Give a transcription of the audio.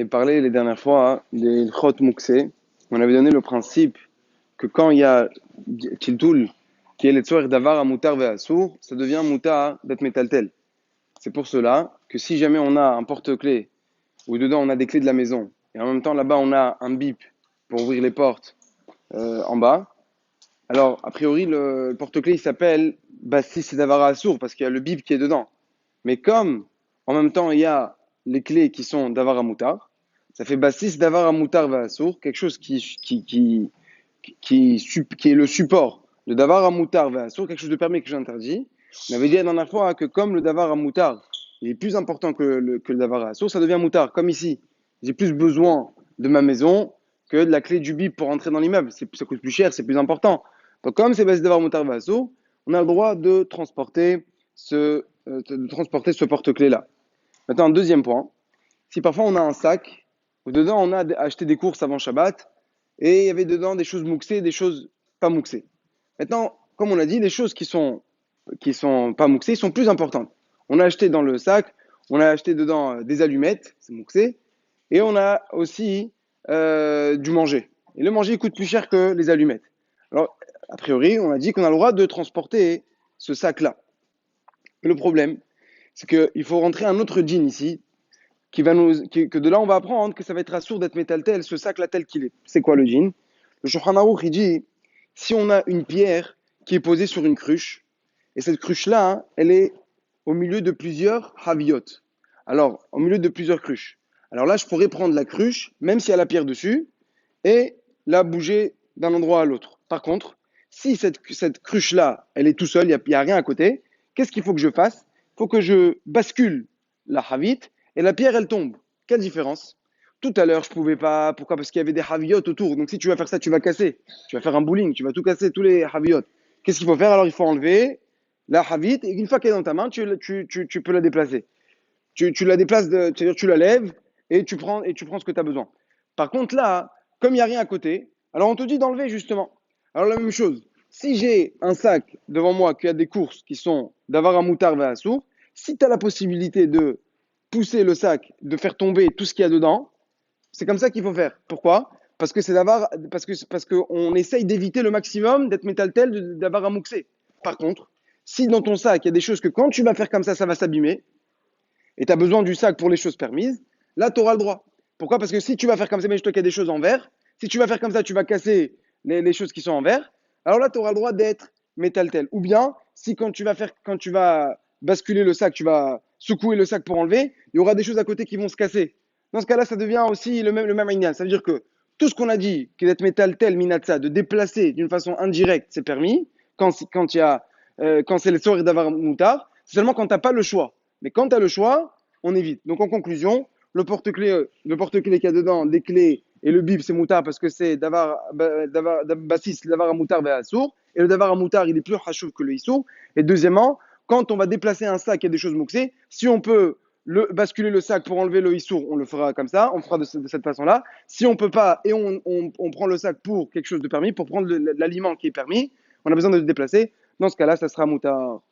Et parlé les dernières fois des Chot Mouksé. On avait donné le principe que quand il y a Tiltoul, qui est le Tzoer Davar à Moutar Ve'assour, ça devient Moutar d'être métaltel. C'est pour cela que si jamais on a un porte-clés où dedans on a des clés de la maison et en même temps là-bas on a un bip pour ouvrir les portes en bas, alors a priori le porte-clés il s'appelle Bassis Davar Assour parce qu'il y a le bip qui est dedans. Mais comme en même temps il y a les clés qui sont Davar à Moutar, ça fait Bassis Davar à Moutar Ve'assour, quelque chose qui est le support de Davar à Moutar Ve'assour, quelque chose de permis, quelque chose d'interdit. On avait dit la dernière fois que comme le Davar à Moutar il est plus important que le Davar à Assour, ça devient Moutar. Comme ici, j'ai plus besoin de ma maison que de la clé du bip pour entrer dans l'immeuble. Ça coûte plus cher, c'est plus important. Donc comme c'est Bassis Davar Moutar Ve'assour, on a le droit de transporter ce porte-clés-là. Maintenant, un deuxième point. Si parfois on a un sac où dedans on a acheté des courses avant Shabbat et il y avait dedans des choses mouxées, des choses pas mouxées. Maintenant, comme on a dit, les choses qui sont pas mouxées sont plus importantes. On a acheté dans le sac, on a acheté dedans des allumettes, c'est mouxé, et on a aussi du manger. Et le manger coûte plus cher que les allumettes. Alors, a priori, on a dit qu'on a le droit de transporter ce sac-là. Le problème, c'est qu'il faut rentrer un autre djinn ici, que de là on va apprendre que ça va être assourd d'être métal tel, ce sac là tel qu'il est. C'est quoi le djinn? Le Shulchan Aruch il dit, si on a une pierre qui est posée sur une cruche, et cette cruche là, elle est au milieu de plusieurs haviot. Alors, au milieu de plusieurs cruches. Alors là, je pourrais prendre la cruche, même s'il y a la pierre dessus, et la bouger d'un endroit à l'autre. Par contre, si cette cruche-là, elle est tout seule, il n'y a rien à côté, qu'est-ce qu'il faut que je fasse? Il faut que je bascule la havit et la pierre, elle tombe. Quelle différence? Tout à l'heure, je pouvais pas. Pourquoi? Parce qu'il y avait des haviotes autour. Donc si tu vas faire ça, tu vas casser. Tu vas faire un bowling, tu vas tout casser, tous les haviotes. Qu'est-ce qu'il faut faire? Alors il faut enlever la havit et une fois qu'elle est dans ta main, tu peux la déplacer. Tu la déplaces, c'est-à-dire tu la lèves et tu prends ce que tu as besoin. Par contre, là, comme il n'y a rien à côté, alors on te dit d'enlever justement. Alors la même chose, si j'ai un sac devant moi qui a des courses qui sont d'avoir un moutard vers sourd, si tu as la possibilité de pousser le sac, de faire tomber tout ce qu'il y a dedans, c'est comme ça qu'il faut faire. Pourquoi? Parce qu'on essaye d'éviter le maximum d'être métal tel, d'avoir un mouxé. Par contre, si dans ton sac il y a des choses que quand tu vas faire comme ça va s'abîmer, et tu as besoin du sac pour les choses permises, là, tu auras le droit. Pourquoi? Parce que si tu vas faire comme ça, mais je te qu'il y a des choses en verre, si tu vas faire comme ça, tu vas casser les choses qui sont en verre, alors là, tu auras le droit d'être métal tel. Ou bien, si quand tu vas basculer le sac, tu vas secouer le sac pour enlever, il y aura des choses à côté qui vont se casser. Dans ce cas-là, ça devient aussi le même idéal. Ça veut dire que tout ce qu'on a dit, qui est d'être métal tel, minatsa, de déplacer d'une façon indirecte, c'est permis, quand c'est le soir d'avoir moutard, c'est seulement quand tu n'as pas le choix. Mais quand tu as le choix, on évite. Donc en conclusion, le porte-clés qu'il y a dedans, les clés et le bip, c'est moutard parce que c'est bassis, davar à moutard vers sourd. Et le davar à moutard, il est plus hachouf que le issour. Et deuxièmement, quand on va déplacer un sac, il y a des choses mouxées. Si on peut basculer le sac pour enlever le issour, on le fera comme ça, on fera de cette façon-là. Si on peut pas et on prend le sac pour quelque chose de permis, pour prendre l'aliment qui est permis, on a besoin de le déplacer. Dans ce cas-là, ça sera moutard.